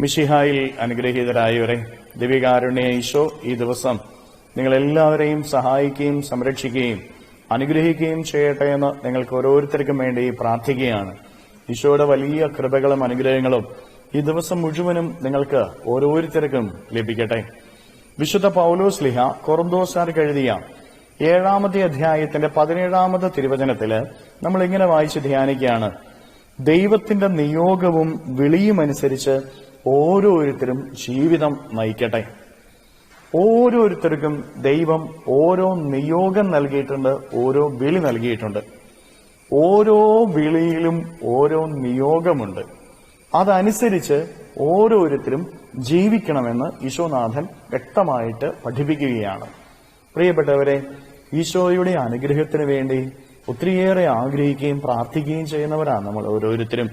മിശിഹായിൽ അനുഗ്രഹീതരായവരെ, ദിവ്യകാരുണ്യ ഈശോ ഈ ദിവസം നിങ്ങളെല്ലാവരെയും സഹായിക്കുകയും സംരക്ഷിക്കുകയും അനുഗ്രഹിക്കുകയും ചെയ്യട്ടെ എന്ന് നിങ്ങൾക്ക് ഓരോരുത്തർക്കും വേണ്ടി പ്രാർത്ഥിക്കുകയാണ്. ഈശോയുടെ വലിയ കൃപകളും അനുഗ്രഹങ്ങളും ഈ ദിവസം മുഴുവനും നിങ്ങൾക്ക് ഓരോരുത്തർക്കും ലഭിക്കട്ടെ. വിശുദ്ധ പൗലോസ് ലീഹ കൊറിന്തോസ്യർക്ക് എഴുതിയ 7-ാമത്തെ അധ്യായത്തിന്റെ 17-ാമത്തെ തിരുവചനത്തില് നമ്മൾ ഇങ്ങനെ വായിച്ച് ധ്യാനിക്കുകയാണ്: ദൈവത്തിന്റെ നിയോഗവും വിളിയും അനുസരിച്ച് ഓരോരുത്തരും ജീവിതം നയിക്കട്ടെ. ഓരോരുത്തർക്കും ദൈവം ഓരോ നിയോഗം നൽകിയിട്ടുണ്ട്, ഓരോ വിളി നൽകിയിട്ടുണ്ട്. ഓരോ വിളിയിലും ഓരോ നിയോഗമുണ്ട്. അതനുസരിച്ച് ഓരോരുത്തരും ജീവിക്കണമെന്ന് ഈശോനാഥൻ വ്യക്തമായിട്ട് പഠിപ്പിക്കുകയാണ്. പ്രിയപ്പെട്ടവരെ, ഈശോയുടെ അനുഗ്രഹത്തിന് വേണ്ടി ഒത്തിരിയേറെ ആഗ്രഹിക്കുകയും പ്രാർത്ഥിക്കുകയും ചെയ്യുന്നവരാണ് നമ്മൾ ഓരോരുത്തരും.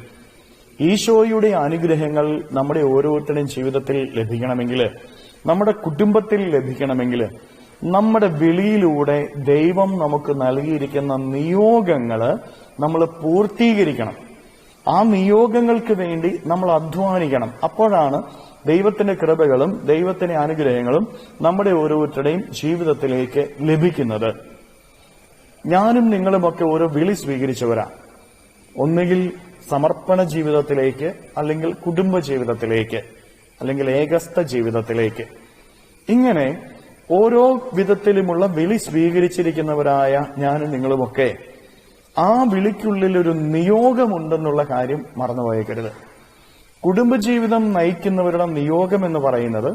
ഈശോയുടെ അനുഗ്രഹങ്ങൾ നമ്മുടെ ഓരോരുത്തരുടെയും ജീവിതത്തിൽ ലഭിക്കണമെങ്കിൽ, നമ്മുടെ കുടുംബത്തിൽ ലഭിക്കണമെങ്കിൽ, നമ്മുടെ വിളിയിലൂടെ ദൈവം നമുക്ക് നൽകിയിരിക്കുന്ന നിയോഗങ്ങള് നമ്മൾ പൂർത്തീകരിക്കണം. ആ നിയോഗങ്ങൾക്ക് വേണ്ടി നമ്മൾ അധ്വാനിക്കണം. അപ്പോഴാണ് ദൈവത്തിന്റെ കൃപകളും ദൈവത്തിന്റെ അനുഗ്രഹങ്ങളും നമ്മുടെ ഓരോരുത്തരുടെയും ജീവിതത്തിലേക്ക് ലഭിക്കുന്നത്. ഞാനും നിങ്ങളുമൊക്കെ ഓരോ വിളി സ്വീകരിച്ചവരാ. ഒന്നുകിൽ സമർപ്പണ ജീവിതത്തിലേക്ക്, അല്ലെങ്കിൽ കുടുംബ ജീവിതത്തിലേക്ക്, അല്ലെങ്കിൽ ഏകസ്ഥ ജീവിതത്തിലേക്ക്. ഇങ്ങനെ ഓരോ വിധത്തിലുമുള്ള വിളി സ്വീകരിച്ചിരിക്കുന്നവരായ ഞാനും നിങ്ങളുമൊക്കെ ആ വിളിക്കുള്ളിൽ ഒരു നിയോഗമുണ്ടെന്നുള്ള കാര്യം മറന്നുപോയേക്കരുത്. കുടുംബജീവിതം നയിക്കുന്നവരുടെ നിയോഗം എന്ന് പറയുന്നത്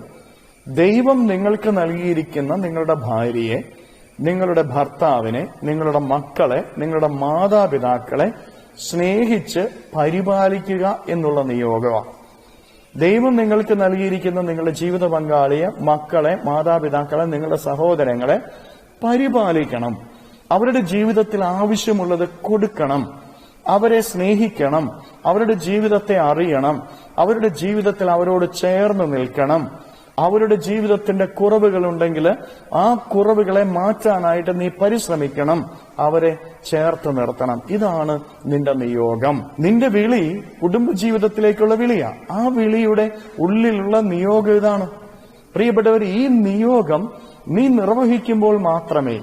ദൈവം നിങ്ങൾക്ക് നൽകിയിരിക്കുന്ന നിങ്ങളുടെ ഭാര്യയെ, നിങ്ങളുടെ ഭർത്താവിനെ, നിങ്ങളുടെ മക്കളെ, നിങ്ങളുടെ മാതാപിതാക്കളെ സ്നേഹിച്ച് പരിപാലിക്കുക എന്നുള്ള നിയോഗമാണ്. ദൈവം നിങ്ങൾക്ക് നൽകിയിരിക്കുന്ന നിങ്ങളുടെ ജീവിത പങ്കാളിയെ, മക്കളെ, മാതാപിതാക്കളെ, നിങ്ങളുടെ സഹോദരങ്ങളെ പരിപാലിക്കണം. അവരുടെ ജീവിതത്തിൽ ആവശ്യമുള്ളത് കൊടുക്കണം. അവരെ സ്നേഹിക്കണം. അവരുടെ ജീവിതത്തെ അറിയണം. അവരുടെ ജീവിതത്തിൽ അവരോട് ചേർന്ന് നിൽക്കണം. അവരുടെ ജീവിതത്തിന്റെ കുറവുകളുണ്ടെങ്കിൽ ആ കുറവുകളെ മാറ്റാനായിട്ട് നീ പരിശ്രമിക്കണം. അവരെ ചേർത്ത് നിർത്തണം. ഇതാണ് നിന്റെ നിയോഗം. നിന്റെ വിളി കുടുംബജീവിതത്തിലേക്കുള്ള വിളിയാ. ആ വിളിയുടെ ഉള്ളിലുള്ള നിയോഗം ഇതാണ്. പ്രിയപ്പെട്ടവർ, ഈ നിയോഗം നീ നിർവഹിക്കുമ്പോൾ മാത്രമേ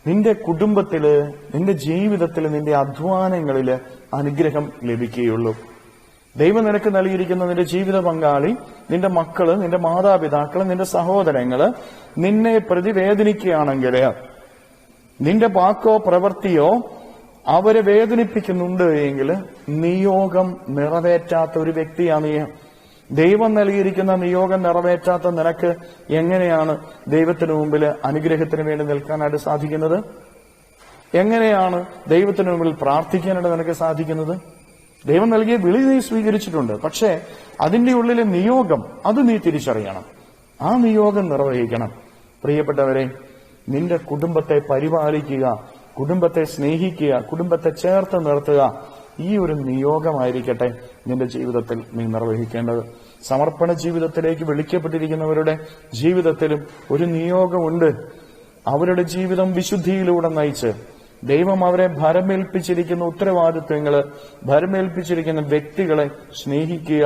നിന്റെ കുടുംബത്തില്, നിന്റെ ജീവിതത്തില്, നിന്റെ അധ്വാനങ്ങളില് അനുഗ്രഹം ലഭിക്കുകയുള്ളൂ. ദൈവം നിനക്ക് നൽകിയിരിക്കുന്ന നിന്റെ ജീവിത പങ്കാളി, നിന്റെ മക്കള്, നിന്റെ മാതാപിതാക്കള്, നിന്റെ സഹോദരങ്ങള് നിന്നെ പ്രതിവേദനിക്കുകയാണെങ്കിൽ, നിന്റെ വാക്കോ പ്രവൃത്തിയോ അവരെ വേദനിപ്പിക്കുന്നുണ്ട് എങ്കിൽ നിയോഗം നിറവേറ്റാത്ത ഒരു വ്യക്തിയാണ് നീ. ദൈവം നൽകിയിരിക്കുന്ന നിയോഗം നിറവേറ്റാത്ത നിനക്ക് എങ്ങനെയാണ് ദൈവത്തിന് മുമ്പിൽ അനുഗ്രഹത്തിന് വേണ്ടി നിൽക്കാനായിട്ട് സാധിക്കുന്നത്? എങ്ങനെയാണ് ദൈവത്തിന് മുമ്പിൽ പ്രാർത്ഥിക്കാനായിട്ട് നിനക്ക് സാധിക്കുന്നത്? ദൈവം നൽകിയ വിളി നീ സ്വീകരിച്ചിട്ടുണ്ട്, പക്ഷേ അതിന്റെ ഉള്ളിലെ നിയോഗം അത് നീ തിരിച്ചറിയണം. ആ നിയോഗം നിർവഹിക്കണം. പ്രിയപ്പെട്ടവരെ, നിന്റെ കുടുംബത്തെ പരിപാലിക്കുക, കുടുംബത്തെ സ്നേഹിക്കുക, കുടുംബത്തെ ചേർത്ത് നിർത്തുക, ഈ ഒരു നിയോഗമായിരിക്കട്ടെ നിന്റെ ജീവിതത്തിൽ നീ നിർവഹിക്കേണ്ടത്. സമർപ്പണ ജീവിതത്തിലേക്ക് വിളിക്കപ്പെട്ടിരിക്കുന്നവരുടെ ജീവിതത്തിലും ഒരു നിയോഗമുണ്ട്. അവരുടെ ജീവിതം വിശുദ്ധിയിലൂടെ നയിച്ച് ദൈവം അവരെ ഭരമേൽപ്പിച്ചിരിക്കുന്ന ഉത്തരവാദിത്വങ്ങള്, ഭരമേൽപ്പിച്ചിരിക്കുന്ന വ്യക്തികളെ സ്നേഹിക്കുക,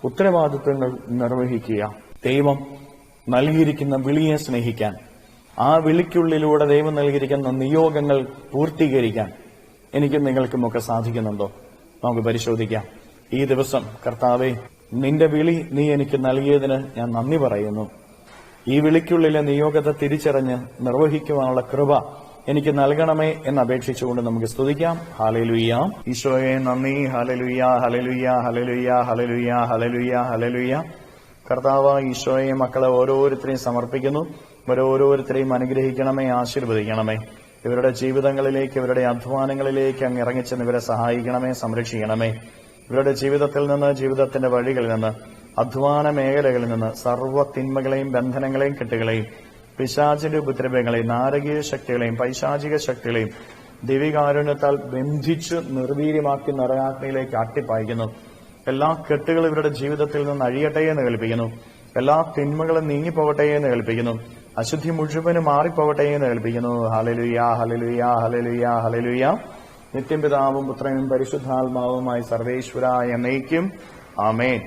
ഉത്തരവാദിത്വങ്ങൾ നിർവഹിക്കുക. ദൈവം നൽകിയിരിക്കുന്ന വിളിയെ സ്നേഹിക്കാൻ, ആ വിളിക്കുള്ളിലൂടെ ദൈവം നൽകിയിരിക്കുന്ന നിയോഗങ്ങൾ പൂർത്തീകരിക്കാൻ എനിക്കും നിങ്ങൾക്കുമൊക്കെ സാധിക്കുന്നുണ്ടോ? നമുക്ക് പരിശോധിക്കാം. ഈ ദിവസം കർത്താവേ, നിന്റെ വിളി നീ എനിക്ക് നൽകിയതിന് ഞാൻ നന്ദി പറയുന്നു. ഈ വിളിക്കുള്ളിലെ നിയോഗത്തെ തിരിച്ചറിഞ്ഞ് നിർവഹിക്കുവാനുള്ള കൃപ എനിക്ക് നൽകണമേ എന്ന് അപേക്ഷിച്ചുകൊണ്ട് നമുക്ക് സ്തുതിക്കാം. ഹല്ലേലൂയ. ഈശോയെ നന്ദി. Hallelujah, hallelujah, hallelujah, hallelujah, hallelujah, hallelujah. കർത്താവ്, ഈശോയെ മക്കളെ ഓരോരുത്തരെയും സമർപ്പിക്കുന്നു. ഓരോരുത്തരെയും അനുഗ്രഹിക്കണമേ, ആശീർവദിക്കണമേ. ഇവരുടെ ജീവിതങ്ങളിലേക്ക്, ഇവരുടെ അധ്വാനങ്ങളിലേക്ക് അങ്ങ് ഇറങ്ങിച്ചെന്ന് ഇവരെ സഹായിക്കണമേ, സംരക്ഷിക്കണമേ. ഇവരുടെ ജീവിതത്തിൽ നിന്ന്, ജീവിതത്തിന്റെ വഴികളിൽ നിന്ന്, അധ്വാന മേഖലകളിൽ നിന്ന് സർവ്വ തിന്മകളെയും ബന്ധനങ്ങളെയും കെട്ടുകളെയും പിശാചിന്റെ ഉപദ്രവങ്ങളെയും നാരകീയ ശക്തികളെയും പൈശാചിക ശക്തികളെയും ദിവ്യകാരുണ്യത്താൽ ബന്ധിച്ച് നിർവീര്യമാക്കി നരകാഗ്നിയിലേക്ക് അട്ടിപ്പായിക്കുന്നു. എല്ലാ കെട്ടുകളും ഇവരുടെ ജീവിതത്തിൽ നിന്ന് അഴിയട്ടെ എന്ന് കൽപ്പിക്കുന്നു. എല്ലാ തിന്മകളും നീങ്ങിപ്പോകട്ടെ എന്ന് കൽപ്പിക്കുന്നു. അശുദ്ധി മുഴുവനും മാറിപ്പോകട്ടെ എന്ന് കൽപ്പിക്കുന്നു. Hallelujah, hallelujah, hallelujah, hallelujah. നിത്യം പിതാവും പുത്രനും പരിശുദ്ധാത്മാവുമായി സർവേശ്വരായ എന്നേക്കും ആമേൻ.